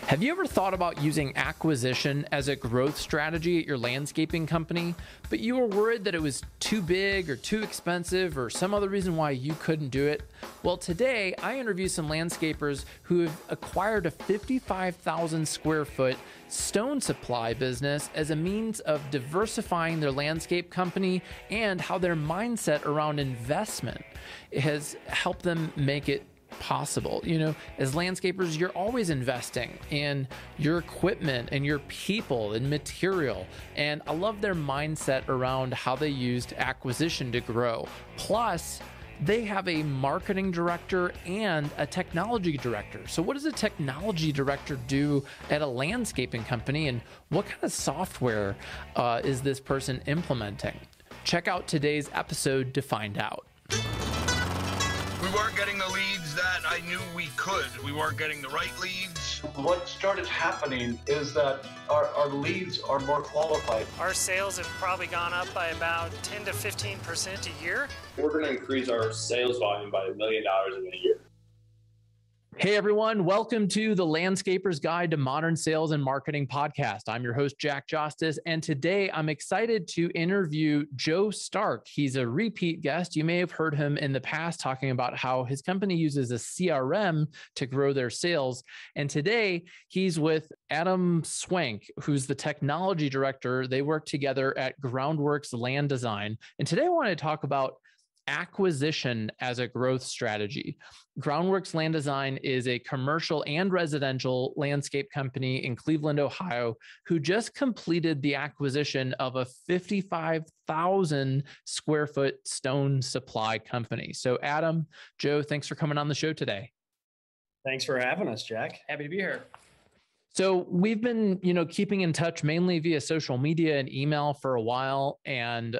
Have you ever thought about using acquisition as a growth strategy at your landscaping company, but you were worried that it was too big or too expensive or some other reason why you couldn't do it? Well, today I interview some landscapers who have acquired a 55,000 square foot stone supply business as a means of diversifying their landscape company and how their mindset around investment has helped them make it possible. You know, as landscapers, you're always investing in your equipment and your people and material. And I love their mindset around how they used acquisition to grow. Plus, they have a marketing director and a technology director. So what does a technology director do at a landscaping company, and what kind of software is this person implementing? Check out today's episode to find out. We weren't getting the leads that I knew we could. We weren't getting the right leads. What started happening is that our leads are more qualified. Our sales have probably gone up by about 10 to 15% a year. We're going to increase our sales volume by $1 million in a year. Hey everyone, welcome to the Landscaper's Guide to Modern Sales and Marketing podcast. I'm your host, Jack Justice, and today I'm excited to interview Joe Stark. He's a repeat guest. You may have heard him in the past talking about how his company uses a CRM to grow their sales. And today he's with Adam Swank, who's the technology director. They work together at Groundworks Land Design. And today I want to talk about acquisition as a growth strategy. Groundworks Land Design is a commercial and residential landscape company in Cleveland, Ohio, who just completed the acquisition of a 55,000 square foot stone supply company. So Adam, Joe, thanks for coming on the show today. Thanks for having us, Jack. Happy to be here. So we've been, keeping in touch mainly via social media and email for a while. And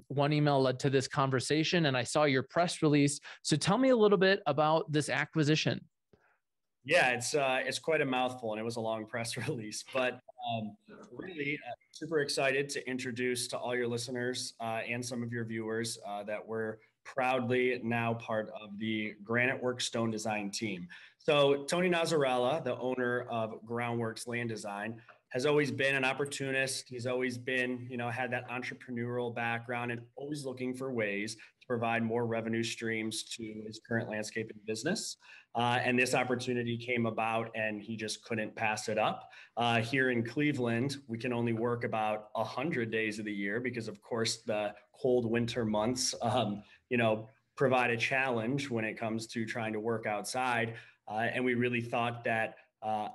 one email led to this conversation, and I saw your press release. So tell me a little bit about this acquisition. Yeah, it's quite a mouthful, and it was a long press release, but really super excited to introduce to all your listeners and some of your viewers that we're proudly now part of the Granite Works Stone Design team. So Tony Nazarella, the owner of Groundworks Land Design, has always been an opportunist. He's always been, had that entrepreneurial background and always looking for ways to provide more revenue streams to his current landscaping business. And this opportunity came about and he just couldn't pass it up. Here in Cleveland, we can only work about 100 days of the year because of course the cold winter months, provide a challenge when it comes to trying to work outside. And we really thought that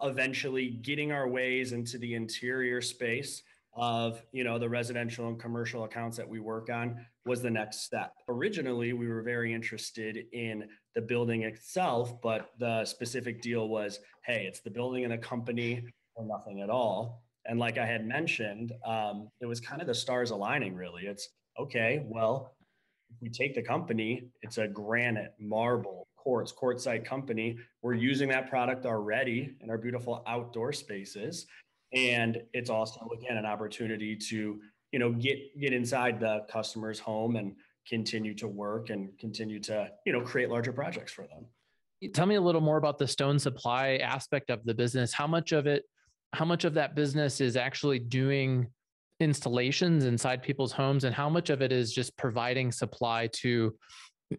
eventually getting our ways into the interior space of, the residential and commercial accounts that we work on was the next step. Originally, we were very interested in the building itself, but the specific deal was, hey, it's the building and the company or nothing at all. And like I had mentioned, it was kind of the stars aligning, really. It's okay, well, if we take the company, it's a granite, marble, quartzite company. We're using that product already in our beautiful outdoor spaces. And it's also, again, an opportunity to, get inside the customer's home and continue to work and continue to, create larger projects for them. Tell me a little more about the stone supply aspect of the business. How much of that business is actually doing installations inside people's homes, and how much of it is just providing supply to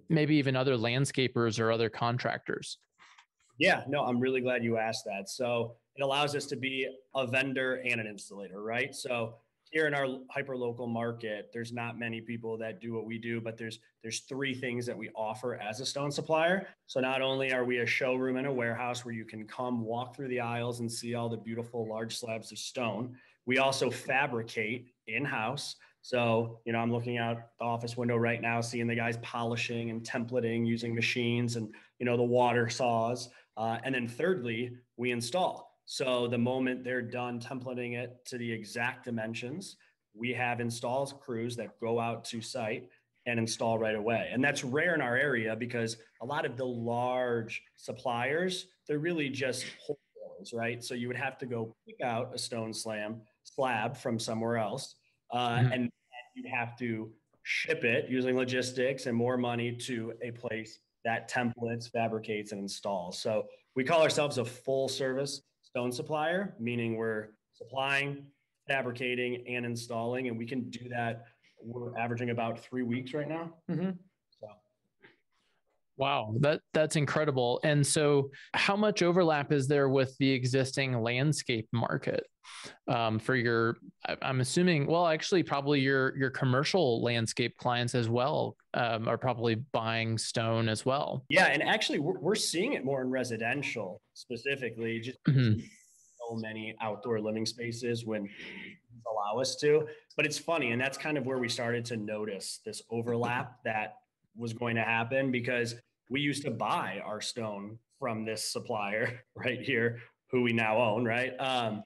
maybe even other landscapers or other contractors? Yeah, no, I'm really glad you asked that. So it allows us to be a vendor and an installator, right? So here in our hyper-local market, there's not many people that do what we do, but there's three things that we offer as a stone supplier. So not only are we a showroom and a warehouse where you can come walk through the aisles and see all the beautiful large slabs of stone, we also fabricate in-house. So, I'm looking out the office window right now, seeing the guys polishing and templating using machines and, the water saws. And then thirdly, we install. So the moment they're done templating it to the exact dimensions, we have installs crews that go out to site and install right away. And that's rare in our area because a lot of the large suppliers, they're really just wholesalers, right? So you would have to go pick out a stone slab from somewhere else. And you have to ship it using logistics and more money to a place that templates, fabricates, and installs. So we call ourselves a full service stone supplier, meaning we're supplying, fabricating, and installing, and we can do that. We're averaging about 3 weeks right now. So. Wow, that's incredible. And so how much overlap is there with the existing landscape market for your, I'm assuming, well, actually probably your commercial landscape clients as well are probably buying stone as well. Yeah, and actually we're seeing it more in residential specifically, just so many outdoor living spaces when allow us to. But it's funny, and that's kind of where we started to notice this overlap that was going to happen, because we used to buy our stone from this supplier right here, who we now own, right? On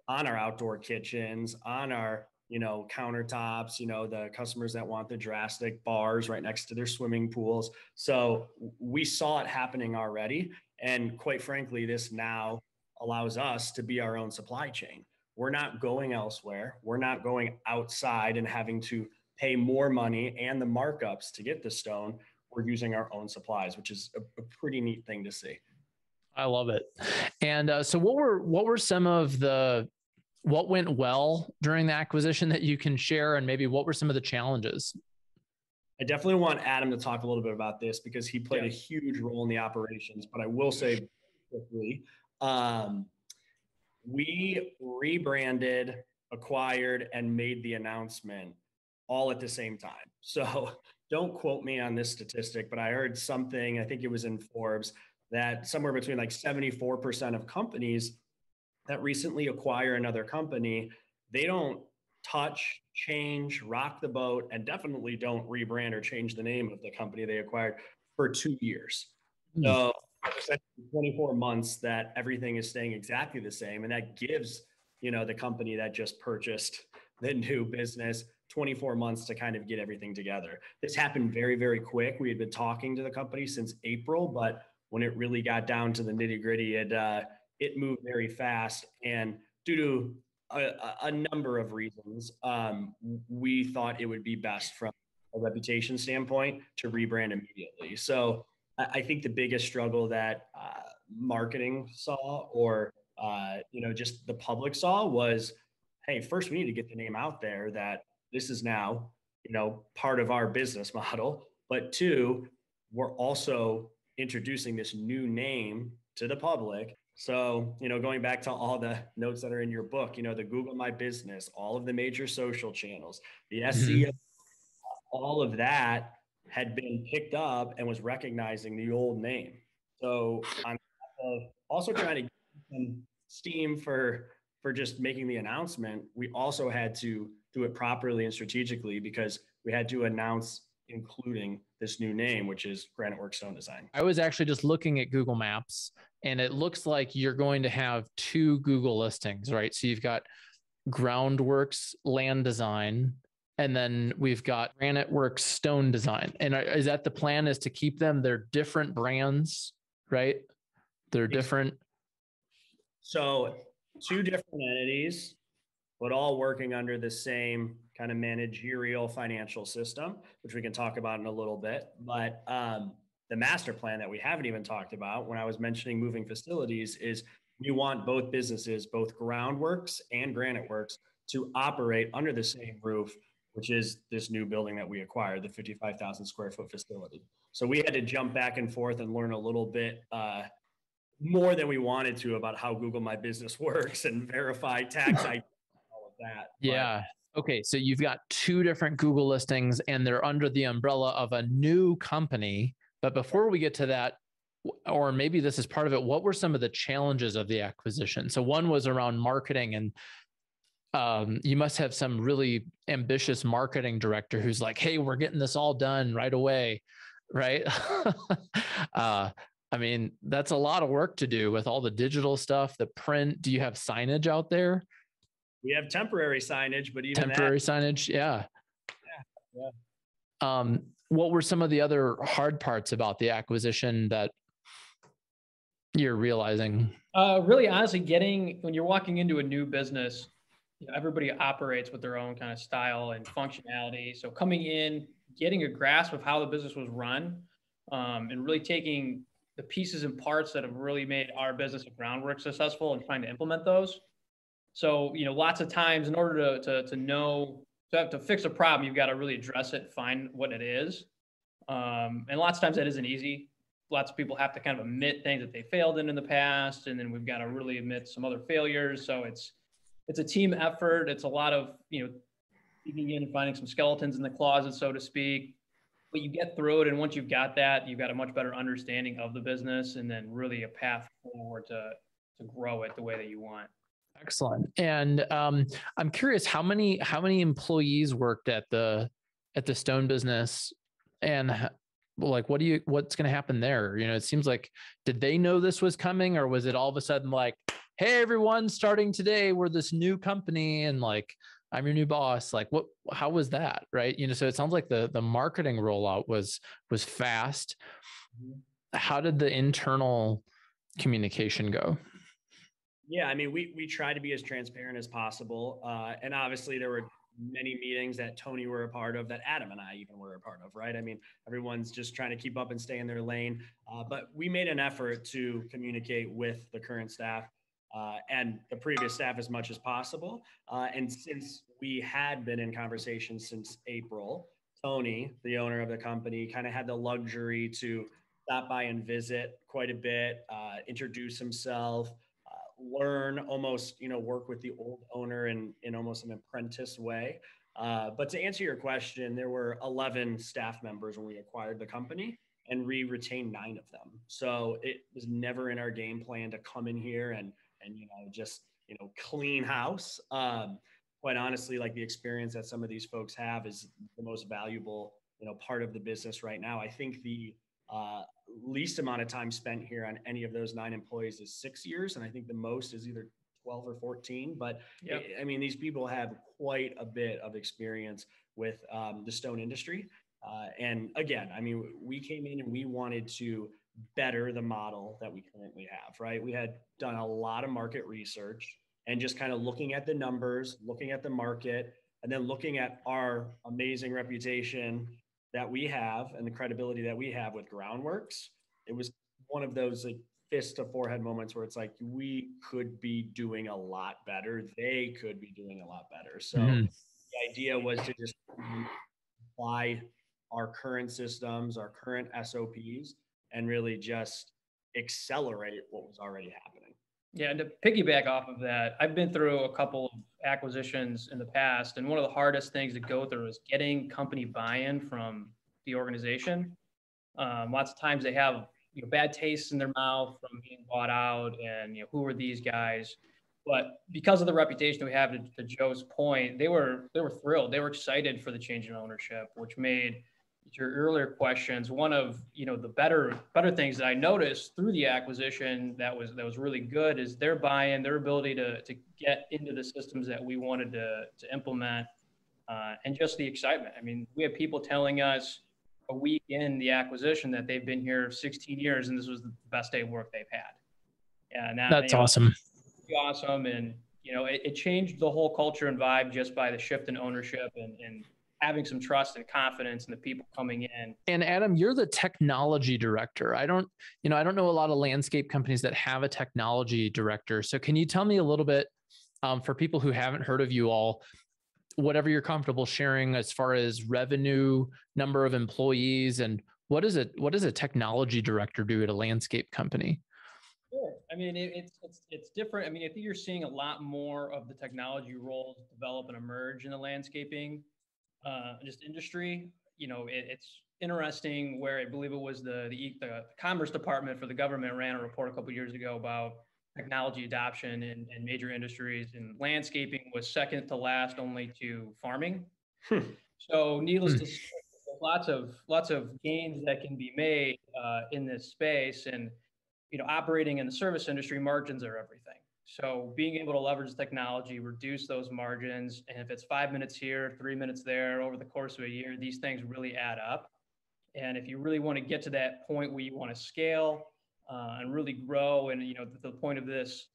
our outdoor kitchens, on our, countertops, the customers that want the drastic bars right next to their swimming pools. So we saw it happening already. And quite frankly, this now allows us to be our own supply chain. We're not going elsewhere. We're not going outside and having to pay more money and the markups to get the stone. We're using our own supplies, which is a pretty neat thing to see. I love it. And so what were some of what went well during the acquisition that you can share, and maybe what were some of the challenges? I definitely want Adam to talk a little bit about this because he played a huge role in the operations, but I will say quickly, we rebranded, acquired, and made the announcement all at the same time. So don't quote me on this statistic, but I heard something, I think it was in Forbes, that somewhere between like 74% of companies that recently acquire another company, they don't touch, change, rock the boat, and definitely don't rebrand or change the name of the company they acquired for 2 years. So 24 months that everything is staying exactly the same. And that gives, the company that just purchased the new business 24 months to kind of get everything together. This happened very, very quick. We had been talking to the company since April, but when it really got down to the nitty gritty, it moved very fast. And due to a number of reasons, we thought it would be best from a reputation standpoint to rebrand immediately. So I think the biggest struggle that marketing saw, or just the public saw, was, hey, first we need to get the name out there that this is now, part of our business model. But two, we're also introducing this new name to the public. So, going back to all the notes that are in your book, the Google My Business, all of the major social channels, the SEO, all of that had been picked up and was recognizing the old name. So on top of also trying to get some steam for just making the announcement, we also had to do it properly and strategically, because we had to announce including this new name, which is Granite Works Stone Design. I was actually just looking at Google Maps, and it looks like you're going to have 2 Google listings, right? So you've got Groundworks Land Design, and then we've got Granite Works Stone Design. And is that the plan, is to keep them? They're different brands, right? They're different. So 2 different entities, but all working under the same kind of managerial financial system, which we can talk about in a little bit. But the master plan that we haven't even talked about when I was mentioning moving facilities is we want both businesses, both Groundworks and Granite Works, to operate under the same roof, which is this new building that we acquired, the 55,000 square foot facility. So we had to jump back and forth and learn a little bit more than we wanted to about how Google My Business works and verify tax ID, all of that. Yeah. Okay. So you've got 2 different Google listings, and they're under the umbrella of a new company. But before we get to that, or maybe this is part of it, what were some of the challenges of the acquisition? So one was around marketing, and you must have some really ambitious marketing director who's like, hey, we're getting this all done right away, right? I mean, that's a lot of work to do with all the digital stuff, the print. Do you have signage out there? We have temporary signage, but even temporary signage, yeah. What were some of the other hard parts about the acquisition that you're realizing? Really, honestly, when you're walking into a new business, everybody operates with their own kind of style and functionality. So coming in, getting a grasp of how the business was run, and really taking the pieces and parts that have really made our business at Groundwork successful and trying to implement those. So, lots of times in order to fix a problem, you've got to really address it, find what it is. And lots of times that isn't easy. Lots of people have to kind of admit things that they failed in the past. And then we've got to really admit some other failures. So it's a team effort. It's a lot of, digging in and finding some skeletons in the closet, so to speak. But you get through it. And once you've got that, you've got a much better understanding of the business and then really a path forward to grow it the way that you want. Excellent. And I'm curious, how many employees worked at the stone business, and like, what's going to happen there? It seems like, did they know this was coming, or was it all of a sudden like, hey, everyone, starting today, we're this new company and like, I'm your new boss. Like, how was that? Right. So it sounds like the marketing rollout was fast. How did the internal communication go? Yeah, I mean, we try to be as transparent as possible. And obviously there were many meetings that Tony were a part of, that Adam and I even were a part of, right? I mean, everyone's just trying to keep up and stay in their lane. But we made an effort to communicate with the current staff and the previous staff as much as possible. And since we had been in conversation since April, Tony, the owner of the company, kind of had the luxury to stop by and visit quite a bit, introduce himself, learn, almost, work with the old owner in almost an apprentice way. But to answer your question, there were 11 staff members when we acquired the company, and we retained 9 of them. So it was never in our game plan to come in here and just clean house. Quite honestly, like, the experience that some of these folks have is the most valuable part of the business right now. I think the least amount of time spent here on any of those 9 employees is 6 years. And I think the most is either 12 or 14. But yep. I mean, these people have quite a bit of experience with the stone industry. And again, I mean, we came in and we wanted to better the model that we currently have, right? We had done a lot of market research and just kind of looking at the numbers, looking at the market, and then looking at our amazing reputation that we have and the credibility that we have with Groundworks. It was one of those like fist to forehead moments where it's like, we could be doing a lot better. They could be doing a lot better. So the idea was to just apply our current systems, our current SOPs, and really just accelerate what was already happening. Yeah, and to piggyback off of that, I've been through a couple of acquisitions in the past, and one of the hardest things to go through is getting company buy-in from the organization. Lots of times they have bad tastes in their mouth from being bought out, and who are these guys? But because of the reputation that we have, to Joe's point, they were thrilled. They were excited for the change in ownership, which made your earlier questions one of the better things that I noticed through the acquisition that was really good is their buy-in, their ability to get into the systems that we wanted to implement, and just the excitement. I mean, we have people telling us a week in the acquisition that they've been here 16 years and this was the best day of work they've had. And that's awesome. Awesome. And it changed the whole culture and vibe just by the shift in ownership and having some trust and confidence in the people coming in. And Adam, you're the technology director. I don't know a lot of landscape companies that have a technology director. So can you tell me a little bit, for people who haven't heard of you all, whatever you're comfortable sharing as far as revenue, number of employees, and what does a technology director do at a landscape company? Sure. I mean, it's different. I mean, I think you're seeing a lot more of the technology roles develop and emerge in the landscaping just industry. It's interesting where I believe it was the Commerce Department for the government ran a report a couple of years ago about technology adoption in major industries, and landscaping was second to last only to farming. So needless to say, there's lots of gains that can be made in this space, and operating in the service industry, margins are everything. So being able to leverage technology, reduce those margins, and if it's 5 minutes here, 3 minutes there over the course of a year, these things really add up. And if you really want to get to that point where you want to scale and really grow, and the point of this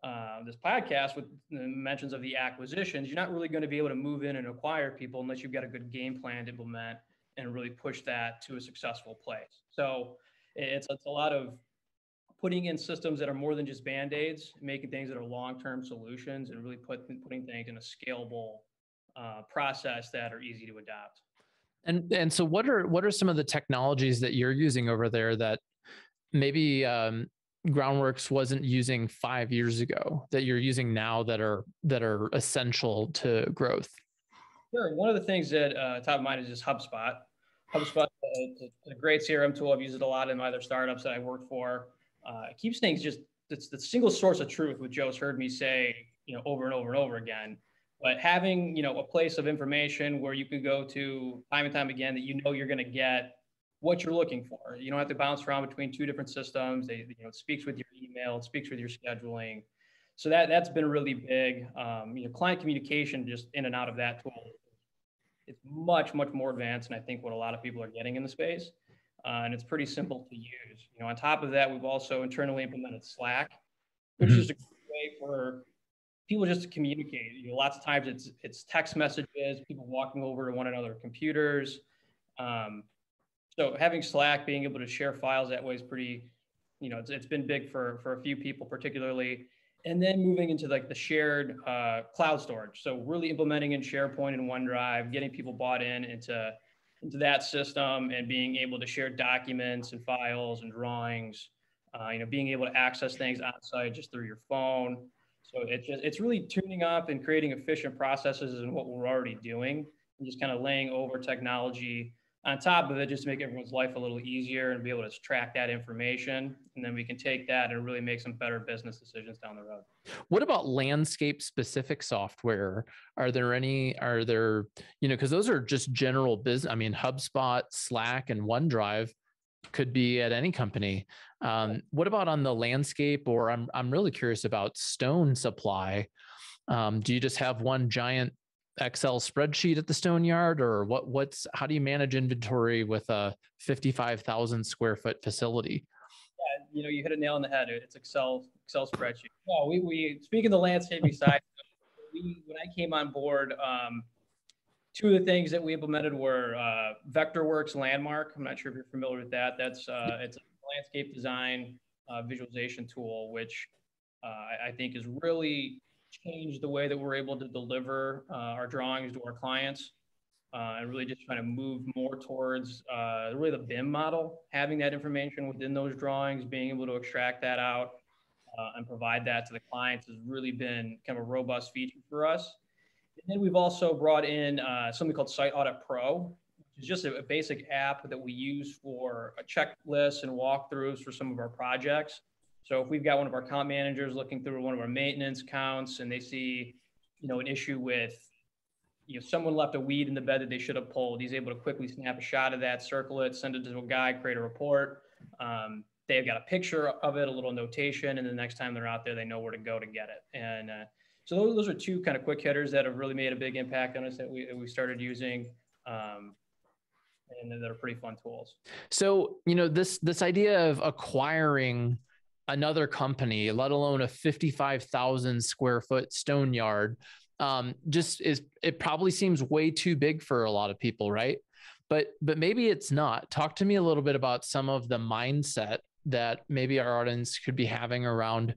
podcast with the mentions of the acquisitions, you're not really going to be able to move in and acquire people unless you've got a good game plan to implement and really push that to a successful place. So it's a lot of putting in systems that are more than just Band-Aids, making things that are long-term solutions, and really putting things in a scalable process that are easy to adopt. And so what are some of the technologies that you're using over there that maybe Groundworks wasn't using 5 years ago that you're using now that are essential to growth? Sure. One of the things that top of mind is just HubSpot. HubSpot is a great CRM tool. I've used it a lot in my other startups that I worked for. It keeps things it's the single source of truth, which Joe's heard me say, over and over and over again. But having, a place of information where you can go to time and time again that you're going to get what you're looking for. You don't have to bounce around between two different systems. It speaks with your email, it speaks with your scheduling. So that's been really big. Client communication just in and out of that tool, it's much, much more advanced than I think what a lot of people are getting in the space. And it's pretty simple to use. On top of that, we've also internally implemented Slack, which is a great way for people just to communicate. Lots of times it's text messages, people walking over to one another's computers. So having Slack, being able to share files that way is pretty, it's been big for a few people particularly. And then moving into like the shared cloud storage. So really implementing in SharePoint and OneDrive, getting people bought into that system and being able to share documents and files and drawings, being able to access things on site just through your phone. So it's really tuning up and creating efficient processes in what we're already doing and just kind of laying over technology on top of it just to make everyone's life a little easier and be able to track that information. And then we can take that and really make some better business decisions down the road. What about landscape specific software? Are there, because those are just general business. I mean, HubSpot, Slack, and OneDrive could be at any company. What about on the landscape, or I'm really curious about stone supply. Do you just have one giant Excel spreadsheet at the stone yard, or how do you manage inventory with a 55,000 square foot facility? Yeah, you hit a nail on the head. It's Excel spreadsheet. Well, we speaking of the landscaping side, when I came on board, two of the things that we implemented were Vectorworks Landmark. I'm not sure if you're familiar with that. It's a landscape design visualization tool, which I think has really changed the way that we're able to deliver our drawings to our clients, and really just trying to move more towards really the BIM model, having that information within those drawings, being able to extract that out and provide that to the clients has really been kind of a robust feature for us. And then we've also brought in something called Audit Pro, which is just a basic app that we use for a checklist and walkthroughs for some of our projects. So if we've got one of our account managers looking through one of our maintenance counts and they see, an issue with, someone left a weed in the bed that they should have pulled, he's able to quickly snap a shot of that, circle it, send it to a guy, create a report. They've got a picture of it, a little notation, and the next time they're out there, they know where to go to get it. And so those are two kind of quick hitters that have really made a big impact on us that we started using. And they're pretty fun tools. So, this idea of acquiring another company, let alone a 55,000 square foot stone yard, it probably seems way too big for a lot of people, right? But maybe it's not. Talk to me a little bit about some of the mindset that maybe our audience could be having around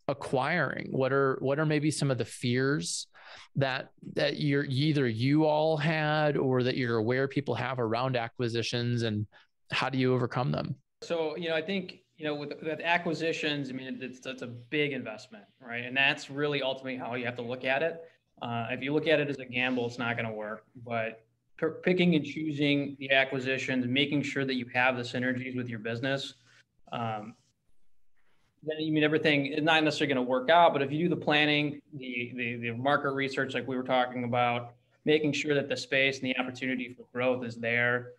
acquiring. What are maybe some of the fears that you all had, or that you're aware people have around acquisitions, and how do you overcome them? So, I think, with acquisitions, I mean, it's a big investment, right? And that's really ultimately how you have to look at it. If you look at it as a gamble, it's not going to work. But picking and choosing the acquisitions, making sure that you have the synergies with your business, then everything is not necessarily going to work out. But if you do the planning, the market research, like we were talking about, making sure that the space and the opportunity for growth is there,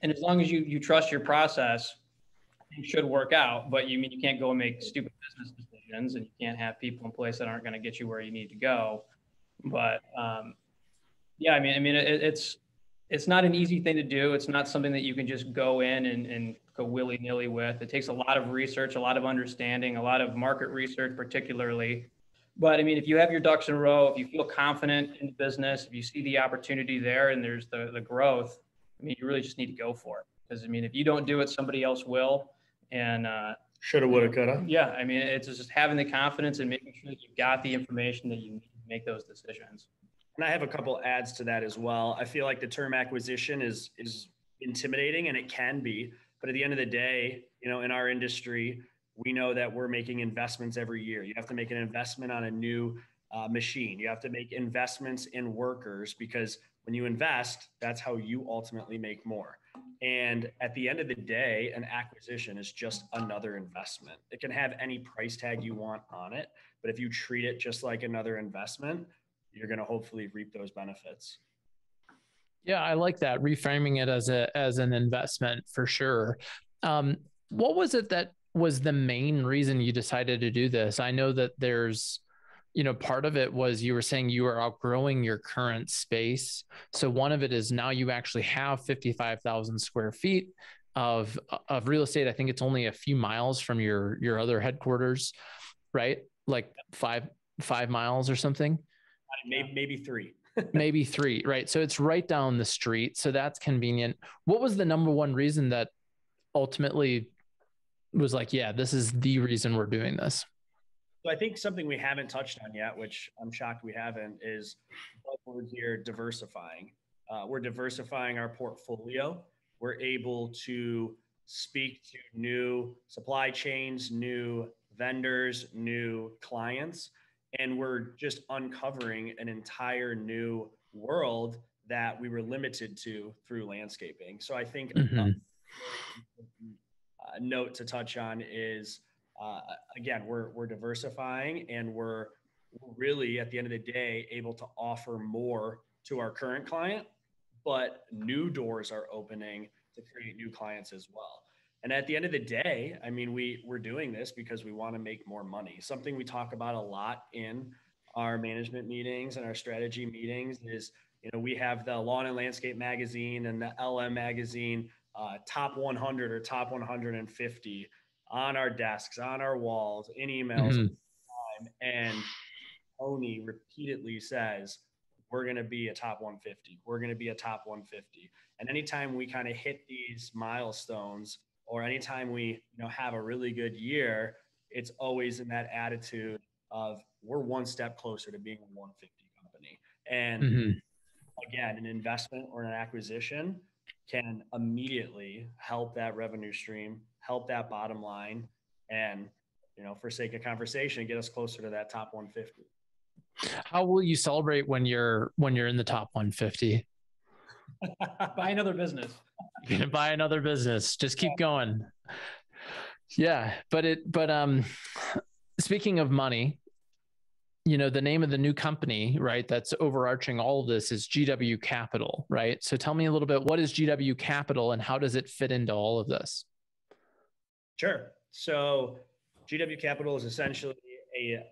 and as long as you trust your process, it should work out. But you can't go and make stupid business decisions, and you can't have people in place that aren't going to get you where you need to go. But it's not an easy thing to do. It's not something that you can just go in and go willy-nilly with. It takes a lot of research, a lot of understanding, a lot of market research, particularly. But if you have your ducks in a row, if you feel confident in the business, if you see the opportunity there and there's the growth, you really just need to go for it. Because if you don't do it, somebody else will. And Shoulda, woulda, coulda. Yeah, I mean, it's just having the confidence and making sure that you've got the information that you need to make those decisions. And I have a couple adds to that as well. I feel like the term acquisition is intimidating, and it can be, but at the end of the day, in our industry, we know that we're making investments every year. You have to make an investment on a new machine. You have to make investments in workers, because when you invest, that's how you ultimately make more. And at the end of the day, an acquisition is just another investment. It can have any price tag you want on it, but if you treat it just like another investment, you're going to hopefully reap those benefits. Yeah, I like that, reframing it as an investment for sure. What was it that was the main reason you decided to do this? I know that there's, part of it was you were saying you were outgrowing your current space. So one of it is now you actually have 55,000 square feet of real estate. I think it's only a few miles from your other headquarters, right? Like 5 miles or something. Maybe 3. Maybe 3, right? So it's right down the street. So that's convenient. What was the number one reason that ultimately was like, yeah, this is the reason we're doing this? So I think something we haven't touched on yet, which I'm shocked we haven't, is we're here diversifying. We're diversifying our portfolio. We're able to speak to new supply chains, new vendors, new clients, and we're just uncovering an entire new world that we were limited to through landscaping. So I think a note to touch on is, again, we're diversifying, and we're really, at the end of the day, able to offer more to our current client, but new doors are opening to create new clients as well. And at the end of the day, I mean, we're doing this because we want to make more money. Something we talk about a lot in our management meetings and our strategy meetings is, we have the Lawn and Landscape magazine and the LM magazine, top 100 or top 150 on our desks, on our walls, in emails, and Tony repeatedly says, we're going to be a top 150. We're going to be a top 150. And anytime we kind of hit these milestones, or anytime we have a really good year, it's always in that attitude of we're one step closer to being a 150 company. And again, an investment or an acquisition can immediately help that revenue stream, help that bottom line, and, for sake of conversation, get us closer to that top 150. How will you celebrate when you're in the top 150? Buy another business. You're gonna buy another business. Just keep going. Yeah, but speaking of money, the name of the new company, right, that's overarching all of this is GW Capital, right? So tell me a little bit, what is GW Capital and how does it fit into all of this? Sure. So GW Capital is essentially a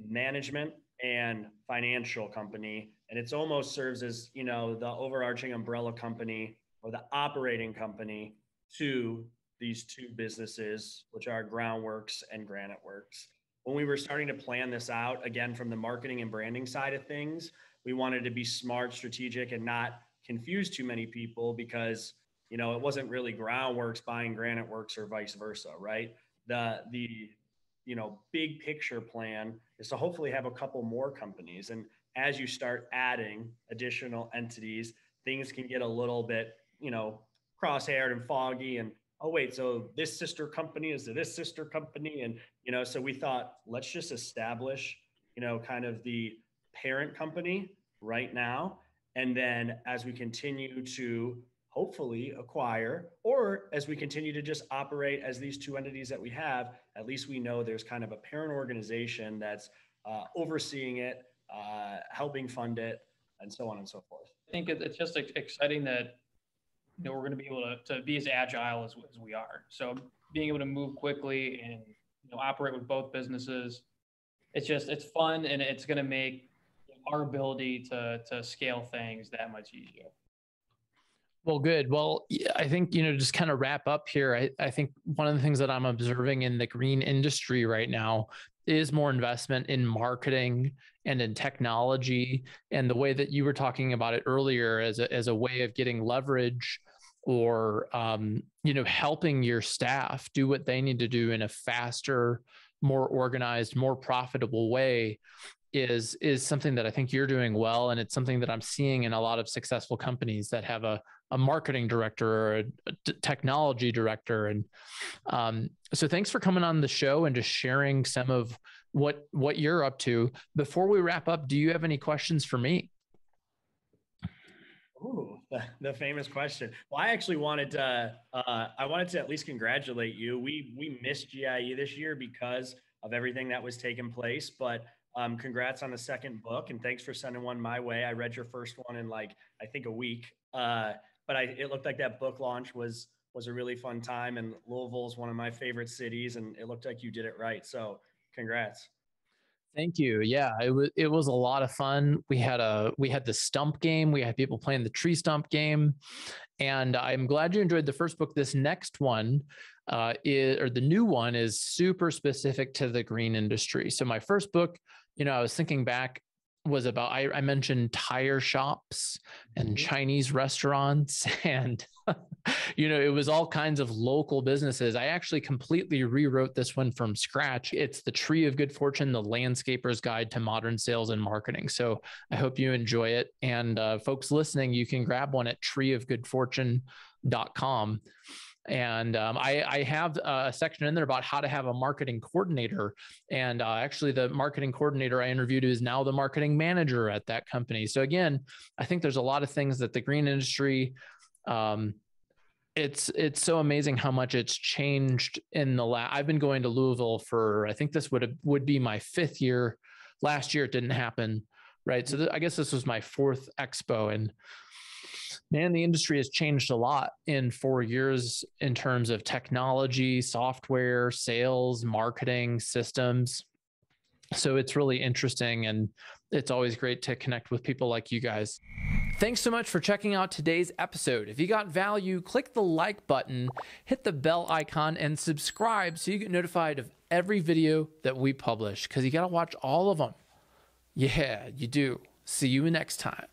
management and financial company, and it's almost serves as, the overarching umbrella company or the operating company to these two businesses, which are Groundworks and Granite Works. When we were starting to plan this out, again, from the marketing and branding side of things, we wanted to be smart, strategic, and not confuse too many people, because, it wasn't really Groundworks buying Granite Works or vice versa, right? The big picture plan is to hopefully have a couple more companies. And as you start adding additional entities, things can get a little bit, cross-haired and foggy, and, oh, wait, so this sister company is to this sister company. And, so we thought, let's just establish, kind of the parent company right now. And then as we continue to hopefully acquire, or as we continue to just operate as these two entities that we have, at least we know there's kind of a parent organization that's overseeing it, helping fund it, and so on and so forth. I think it's just exciting that we're going to be able to be as agile as we are. So being able to move quickly and operate with both businesses, it's fun, and it's going to make our ability to scale things that much easier. Well, good. Well, I think, just kind of wrap up here. I think one of the things that I'm observing in the green industry right now is more investment in marketing and in technology, and the way that you were talking about it earlier as a way of getting leverage or, helping your staff do what they need to do in a faster, more organized, more profitable way is something that I think you're doing well. And it's something that I'm seeing in a lot of successful companies that have a marketing director or a technology director. And so thanks for coming on the show and just sharing some of what you're up to. Before we wrap up, do you have any questions for me? Ooh, the famous question. Well, I actually wanted to, at least congratulate you. We missed GIE this year because of everything that was taking place, but congrats on the second book, and thanks for sending one my way. I read your first one in I think a week, but it looked like that book launch was a really fun time, and Louisville is one of my favorite cities, and it looked like you did it right. So congrats. Thank you. Yeah, it was a lot of fun. We had the stump game. We had people playing the tree stump game, and I'm glad you enjoyed the first book. This next one, the new one, is super specific to the green industry. So my first book, I was thinking back, was about, I mentioned tire shops and Chinese restaurants, and it was all kinds of local businesses. I actually completely rewrote this one from scratch. It's the Tree of Good Fortune, the Landscaper's Guide to Modern Sales and Marketing. So I hope you enjoy it. And folks listening, you can grab one at treeofgoodfortune.com. And I have a section in there about how to have a marketing coordinator. And actually, the marketing coordinator I interviewed is now the marketing manager at that company. So again, I think there's a lot of things that the green industry, it's so amazing how much it's changed in I've been going to Louisville for, I think this would be my 5th year. Last year it didn't happen, right? So I guess this was my 4th expo, and man, the industry has changed a lot in 4 years in terms of technology, software, sales, marketing, systems. So it's really interesting, and it's always great to connect with people like you guys. Thanks so much for checking out today's episode. If you got value, click the like button, hit the bell icon, and subscribe so you get notified of every video that we publish, because you got to watch all of them. Yeah, you do. See you next time.